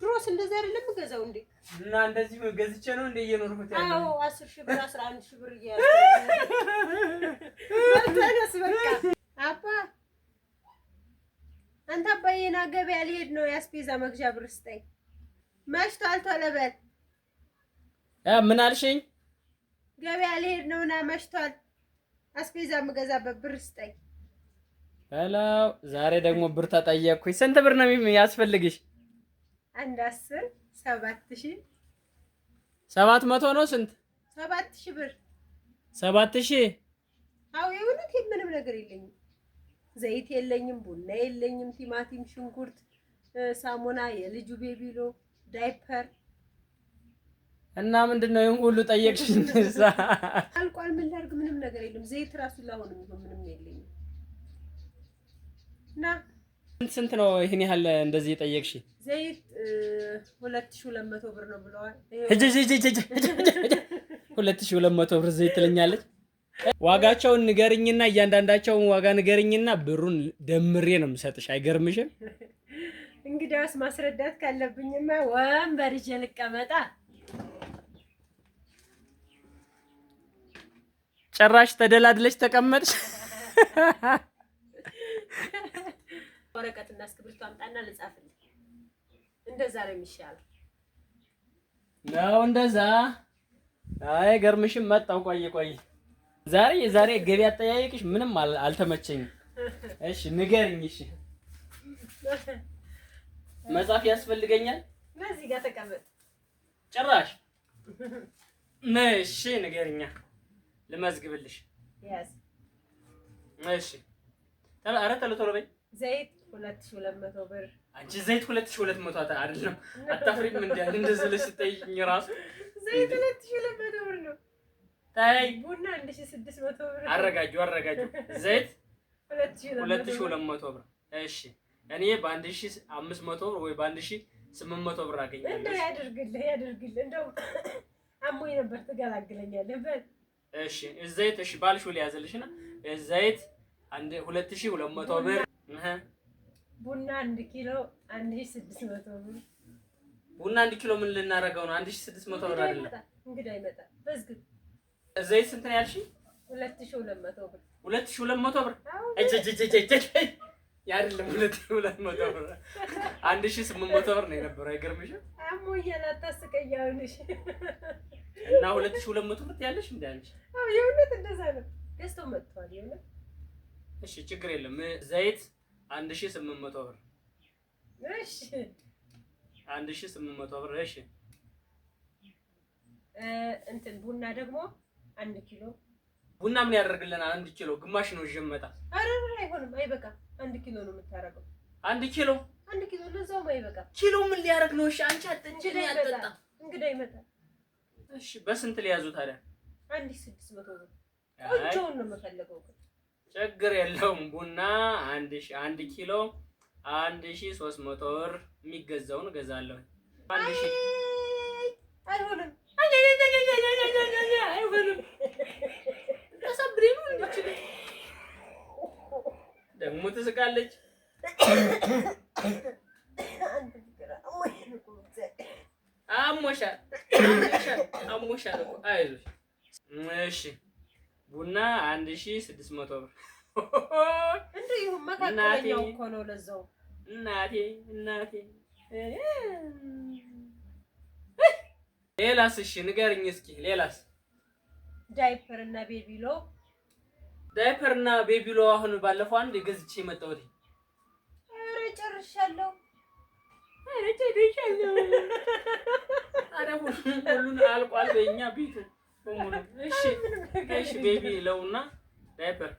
ድሮስ እንደዛ አይደለም ገዛው እንዴ እና እንደዚህ ገዝቼ ነው እንደ እየኖርኩት ያለው አዎ 10,000 ብር 11,000 ብር እያለ ወጣነስ በቃ አባ አንተ አባዬና ገበያ ልሄድ ነው ያስፔዛ መግዣ ብር ስጠኝ መሽቷል ቶሎ በል ምን አልሽኝ ገበያ ልሄድ ነውና መሽቷል አስፔዛ መገዛበት ብር ስጠኝ ሄሎ ዛሬ ደግሞ ብር ተጠየቅኩኝ ስንት ብር ነው የሚያስፈልግሽ አንድ 10 7,000 700 ነው ስንት 7,000 ብር 7,000 አዎ የእውነት ምንም ነገር የለኝም ዘይት የለኝም ቡና የለኝም ቲማቲም ሽንኩርት ሳሙና የልጁ ቤቢሎ ዳይፐር እና ምንድነው ይሄን ሁሉ ጠየቅሽኝ አልቋል ምን ላድርግ ምንም ነገር የለም ዘይት ራሱ ላሆንም ምንም የለኝም እና ስንት ነው ይሄን ያህል እንደዚህ ጠየቅሽ ዘይት 2,200 ብር ነው ብለዋል 2,200 ብር ዘይት ትለኛለች ዋጋቸውን ንገርኝና እያንዳንዳቸውን ዋጋ ንገርኝና ብሩን ደምሬ ነው የምሰጥሽ አይገርምሽም እንግዲያውስ ማስረዳት ካለብኝማ ወንበር ይዤ ልቀመጣ ጭራሽ ተደላድለሽ ተቀመጥሽ ወረቀትና እስክሪብቶ አምጣና ልጻፍልኝ እንደዛ ነው የሚሻለው ነው እንደዛ አይ ገርምሽም መጣው ቆይ ዛሬ ገበያ አጠያየቅሽ ምንም አልተመቸኝም እሺ ንገርኝ እሺ መጻፍ ያስፈልገኛል እዚህ ጋር ተቀመጥ ጭራሽ ነሽ ንገርኛ ልመዝግብልሽ ያስ እሺ ኧረ ቶሎ በይ ዘይት 2,200 ብር አንቺ ዘይት 2,200 አይደለም አታፍሪም እንደዚህ ልስጠይኝ ራሱ ዘይት 2,200 ብር ነው ታይ ቡና 1,600 ብር አረጋጁ ዘይት 2,200 ብር እሺ እኔ በ1,500 ብር ወይ በ1,800 ብር አገኛለሁ እንደው ያድርግልህ እንደው አሞኝ ነበር ትገላግለኛለህ በል እሺ ዘይት እሺ ባልሽ ወል ያዘልሽና ዘይት 2,200 ብር ቡና 1 ኪሎ 1,600 ብር ቡና 1 ኪሎ ምን ልናረጋው ነው 1,600 ብር አይደለም እንግዲህ አይመጣም በዝግ ዘይት ስንት ነው ያልሽ 2,200 ብር 2,200 ብር ያድልም 2,200 ብር 1,800 ብር ነው የነበረው አይገርምሽም አሞኛል አታስቀያውልሽ እና 2,200 ብር ያለሽ እንዴ አንቺ አው የእውነት እንደዛ ነው ገዝተው መጥቷል የእውነት እሺ ችግር የለም ዘይት 1,800 ብር እሺ 1,800 ብር እሺ እንትን ቡና ደግሞ 1 ኪሎ ቡና ምን ያደርግልናል 1 ኪሎ ግማሽ ነው ይጀመጣ አረ አይሆንም አይበቃ 1 ኪሎ ነው የምታረገው 1 ኪሎ ለዛው አይበቃ ኪሎ ምን ሊያደርግ ነው እሺ አንቺ አጥንቺ ያጠጣ እንግዳ ይመጣል እሺ በስንት ሊያዙ ታዲያ 1,600 ብር ቆንጆውን ነው የምፈልገው ችግር የለውም ቡና 1 ኪሎ 1,300 ብር የሚገዛውን እገዛለሁ 1,000 አይሆንም ተሰብሪኑ እንዴ ደግሞ ትስቃለች አሞሻል አይዞሽ እሺ ቡና 1,600 ብር እንደው መካከለኛው እኮ ነው ለዛው እናቴ ሌላስ እሺ ንገርኝ እስኪ ሌላስ ዳይፐር እና ቤቢሎ አሁን ባለፈው አንድ ገዝቼ መጣሁት ኧረ ጨርሻለሁ አረ ሁሉን አልቋል በእኛ ቤቱ በሙሉ እሺ ቤቢሎውና ዳይፐር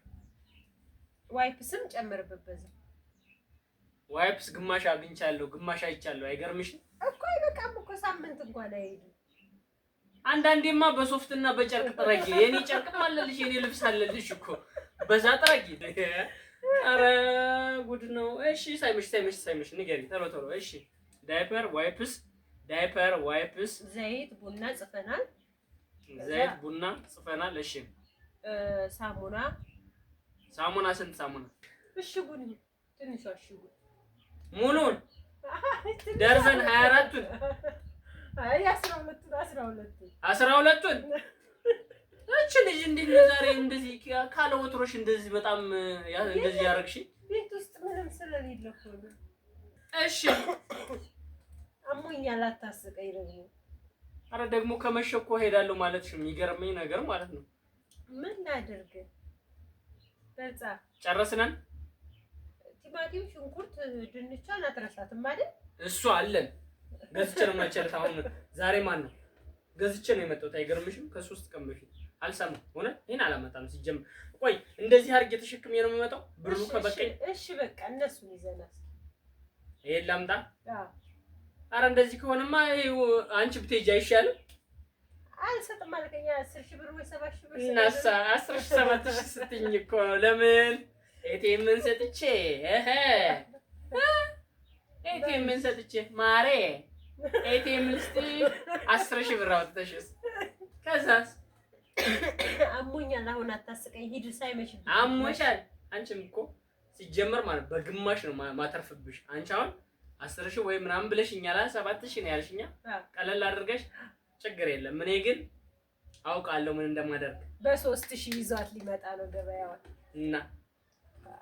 ዋይፕስም ጨምርበት በዛ ዋይፕስ ግማሽ አግኝቻለሁ ግማሽ አይቻለሁ አይገርምሽም እኮ አይበቃም እኮ ሳምንት እንኳን አይሄድም አንዳንዴማ በሶፍትና በጨርቅ ጥረጊ የኔ ጨርቅም አለልሽ የኔ ልብስ አለልሽ እኮ በዛ ጥረጊ አረ ጉድ ነው እሺ ሳይመሽ ንገሪ ቶሎ እሺ ዳይፐር ዋይፕስ ዘይት ቡና ጽፈናል እሺ ሳሙና ስንት ሳሙና እሽጉን ትንሽ እሽጉን ሙሉን ደርዘን 24ቱን አይ 12ቱን እቺ ልጅ እንዴት ነው ዛሬ እንደዚህ ካለ ወትሮሽ እንደዚህ በጣም እንደዚህ ያረግሽ? ቤት ውስጥ ምንም ስለሌለ እኮ ነው። እሺ አሞኛል አታስቀኝ ደግሞ። አረ ደግሞ ከመሸኮ ሄዳለሁ ማለትሽ የሚገርመኝ ነገር ማለት ነው። ምን ላድርግ? በዛ ጨረስነን። ቲማቲም፣ ሽንኩርት፣ ድንቿን አትረሳትም አይደል? እሱ አለን ገዝቼ ነው የማይጨርስ። አሁን ዛሬ ማን ነው ገዝቼ ነው የመጣሁት። አይገርምሽም? ከ3 ቀን በፊት አልሰማም ሆነ ይሄን አላመጣም ሲጀምር። ቆይ እንደዚህ አድርጌ ተሸክሜ ነው የምመጣው ብሩ ከበቀኝ። እሺ በቃ እነሱን ይዘናል። ይሄን ላምጣ? አዎ። አረ እንደዚህ ከሆነማ ይሄው አንቺ ብትሄጂ አይሻልም? አልሰጥም አልከኛ 10,000 ብር ወይ 7,000 ብር እናሳ 17,000 ስትኝ እኮ ለምን ኤቲኤምን ሰጥቼ ኤቲኤምን ሰጥቼ ማሬ ኤቲኤም ልስጥ 10,000 ብር አውጥተሽስ ከዛስ አሞኛል አሁን አታስቀኝ። ሂድ ሳይመሽ አሞሻል። አንቺም እኮ ሲጀመር ማለት በግማሽ ነው ማተርፍብሽ። አንቺ አሁን 10,000 ወይ ምናምን ብለሽኛል። 7,000 ነው ያልሽኛ። ቀለል አድርገሽ ችግር የለም። እኔ ግን አውቃለሁ ምን እንደማደርግ። በ3,000 ይዟት ሊመጣ ነው ገበያው እና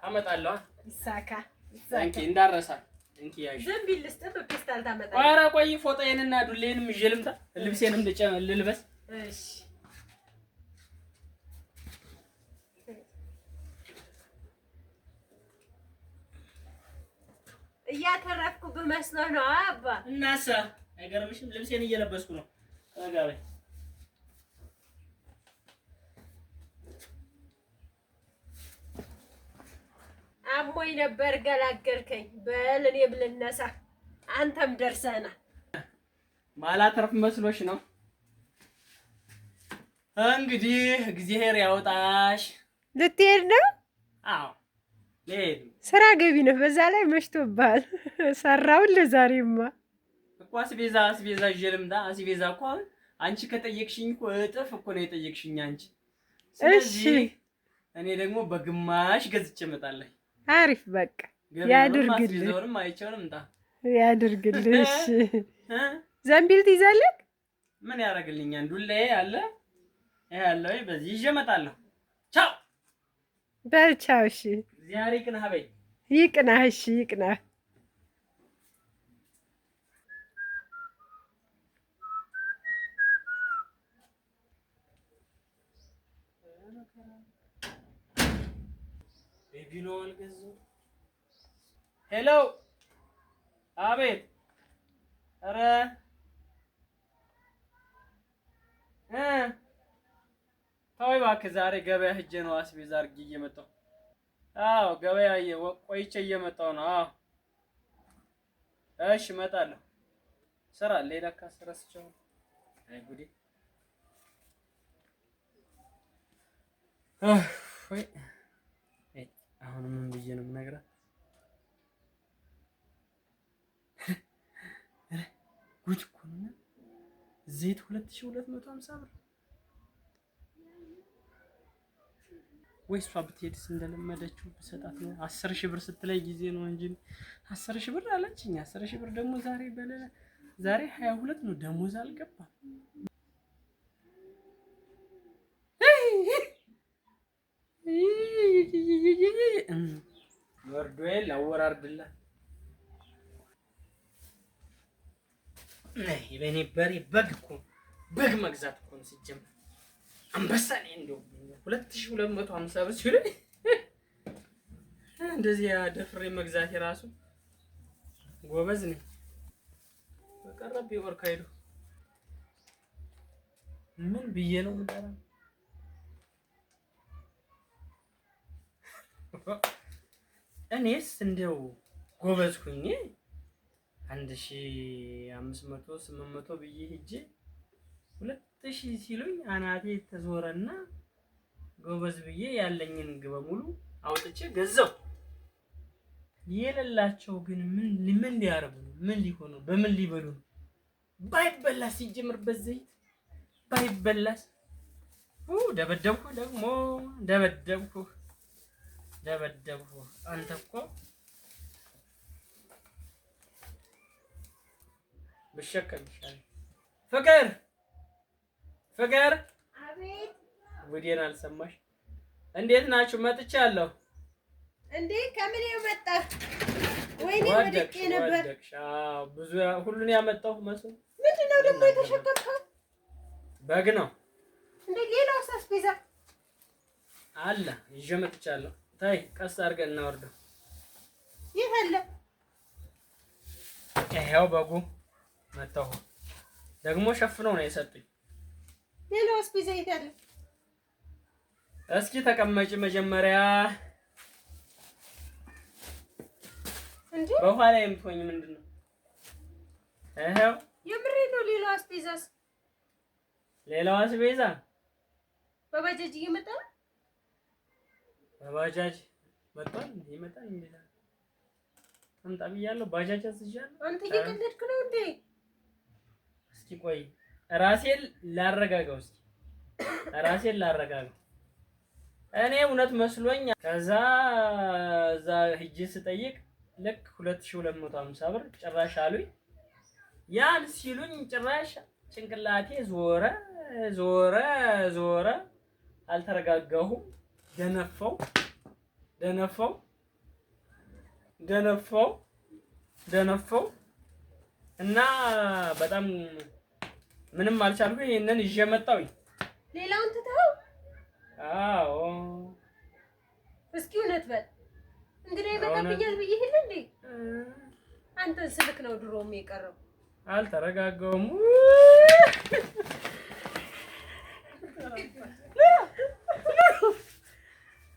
አመጣለሁ። ይሳካ እንኪ እንዳረሳ እንኪ ያዥ ዘንቢል ልስጥ በፔስታል ታመጣ። ኧረ ቆይ ፎጣዬንና ዱሌንም ይዤ ልምጣ። ልብሴንም ልልበስ። እሺ እያተረፍኩ በመስሎ ነው አባ። እናሳ አይገርምሽም? ልብሴን እየለበስኩ ነው። ተጋበይ አሞኝ ነበር ገላገልከኝ። በል እኔም ልነሳ አንተም ደርሰና። ማላተርፍ መስሎሽ ነው እንግዲህ። እግዚአብሔር ያውጣሽ። ልትሄድ ነው? አዎ ልሄድ። ስራ ገቢ ነው። በዛ ላይ መሽቶብሃል። ሰራውን ለዛሬማ እኮ አስቤዛ ይዤ ልምጣ። አስቤዛ እኮ አሁን አንቺ ከጠየቅሽኝ እኮ እጥፍ እኮ ነው የጠየቅሽኝ አንቺ። ስለዚህ እኔ ደግሞ በግማሽ ገዝቼ እመጣለሁ። አሪፍ በቃ ያድርግልህ። አስቤዛውንም አይቼውንም እንጣ ያድርግልህ። እሺ ዘንቢል ትይዛለህ? ምን ያደርግልኛል? ዱሌ አለ ይሄ አለው። በዚህ ይዤ እመጣለሁ። ቻው በል ቻው። እሺ ዛሬ ይቅናህ በይ። ይቅናህ። እሺ ይቅናህ። ቤቢሎል ገዙ። ሄሎ አቤት። ኧረ ተወው እባክህ። ዛሬ ገበያ ሂጅ ነው አስቤዛ አድርጌ እየመጣሁ። አዎ ገበያ ቆይቼ እየመጣሁ ነው። አዎ እሺ እመጣለሁ። ስራ ሌላ ካስረስቸው። አይ ጉዴ። ወይ አሁን ምን ብዬ ነው የምነግራት? ጉድ እኮ ነው። ዘይት 2250 ብር። ወይ እሷ ብትሄድስ እንደለመደችው ብሰጣት ነው። 10,000 ብር ስትለይ ጊዜ ነው እንጂ 10,000 ብር አለችኝ። 10,000 ብር ደግሞ ዛሬ 22 ነው። ደሞዝ አልገባም። ወርዶዬ ላወራርድላት። ነይ በኔ በሬ በግ መግዛት እኮ ነው ሲጀምር። አንበሳ ነኝ እንደው 2250 ብር ሲል እንደዚህ ደፍሬ መግዛት የራሱ ጎበዝ ነኝ። በቀረብ ይወር ካይዱ ምን ብዬ ነው ምጣራ? እኔስ እንደው ጎበዝ ሁኜ 1500 800 ብዬ ሂጄ 2000 ሲሉኝ አናቴ ተዞረና ጎበዝ ብዬ ያለኝን በሙሉ አውጥቼ ገዛው። የሌላቸው ግን ምን ሊያረጉ ነው? ምን ሊሆኑ በምን ሊበሉ ነው? ባይበላስ ሲጀምር በዘይት ባይበላስ ደበደብኩ ደግሞ ደበደብኩ። አንተ እኮ ብሸከምሻለሁ። ፍቅር ፍቅር፣ አቤት። ጉዴን አልሰማሽ? እንዴት ናችሁ? መጥቻለሁ። እንዴ ከምን የመጣህ? ወይኔ ወድቄ ነበር። አዎ ብዙ ሁሉን ያመጣሁ መስሎኝ። ምንድን ነው ደግሞ የተሸከምከው? በግ ነው እንዴ? ሌላው አስቤዛ አለ ይዤ መጥቻለሁ። ታይ ቀስ አድርገን እናወርደው። የት አለ? ይሄው በጉ መጣሁ። ደግሞ ሸፍነው ነው የሰጡኝ። ሌላው አስቤዛ የት አለ? እስኪ ተቀመጪ መጀመሪያ። እንዴ በኋላ የምትሆኝ ምንድን ነው? ይሄው የምሬ ነው። ሌላው አስቤዛስ? ሌላው አስቤዛ በባጃጅ እየመጣ ነው። በባጃጅ መጥቷል። እንዴ ይመጣል እንዴ? አምጣ ብያለሁ። ባጃጅ አስይዣለሁ። አንተ እየቀለድክ ነው እንዴ? እስኪ ቆይ ራሴን ላረጋጋው። እስኪ ራሴን ላረጋጋው። እኔ እውነት መስሎኝ ከዛ እዛ ሂጅ ስጠይቅ ልክ 2250 ብር ጭራሽ አሉኝ። ያን ሲሉኝ ጭራሽ ጭንቅላቴ ዞረ ዞረ ዞረ። አልተረጋጋሁም። ደነፋው ደነፋው ደነፋው ደነፋው እና በጣም ምንም አልቻልኩኝ። ይሄንን ይዤ መጣሁኝ። ሌላውን ትተው? አዎ እስኪ እውነት በል። እንግዲህ ይመጣብኛል ብዬ ይሄን እንዴ? አንተን ስልክ ነው ድሮም የቀረው። አልተረጋጋሁም።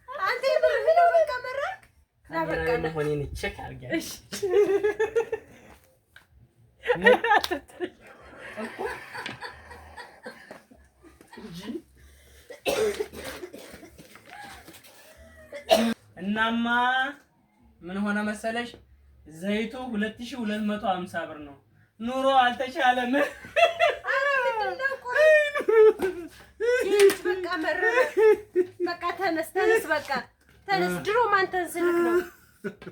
አንተ ምን ነው በቃ መራክ? ና በቃ ነው ሆኔን ቼክ አድርጊ። እሺ እናማ ምን ሆነ መሰለሽ? ዘይቱ 2250 ብር ነው። ኑሮ አልተቻለም። አረ ምንድነው? ቆይ በቃ መረረ። በቃ ተነስ ተነስ፣ በቃ ተነስ። ድሮም አንተን ስልክ ነው።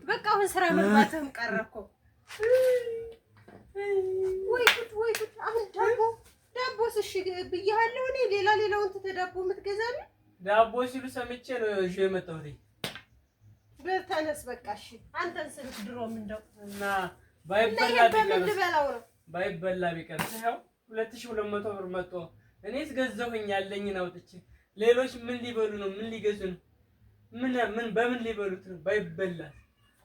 በቃ አሁን ስራ መግባትህም ቀረ እኮ። ወይ ጉድ ወይ ጉድ። አሁን ዳቦስ እሺ ብያለሁ እኔ። ሌላውን ትተህ ዳቦ የምትገዛልኝ? ዳቦ ሲሉ ሰምቼ ነው ይዤ የመጣሁት። በል ተነስ በቃ እሺ። አንተን ስልክ ድሮም እንደው እና ባይበላ ቢቀር ይኸው 2200 ብር መጥቶ እኔስ ገዛሁኝ ያለኝን አውጥቼ። ሌሎች ምን ሊበሉ ነው? ምን ሊገዙ ነው? ምን በምን ሊበሉት ነው? ባይበላስ፣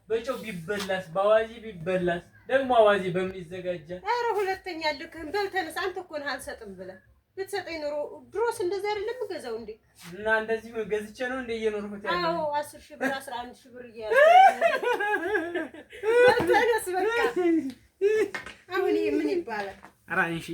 በጨው ቢበላስ፣ በአዋዜ ቢበላስ። ደግሞ አዋዜ በምን ይዘጋጃል? ኧረ ሁለተኛ ልክህን። በል ተነስ። አንተ እኮ ነህ አልሰጥም ብለህ ብትሰጠኝ ኖሮ ድሮስ እንደዚህ አይደለም የምገዛው እንዴ? እና እንደዚህ ገዝቼ ነው እንደ እየኖርኩት ያለው። አዎ 10,000 ብር 11,000 ብር እያለ ተነስ በቃ። አሁን ምን ይባላል? ኧረ አንሺ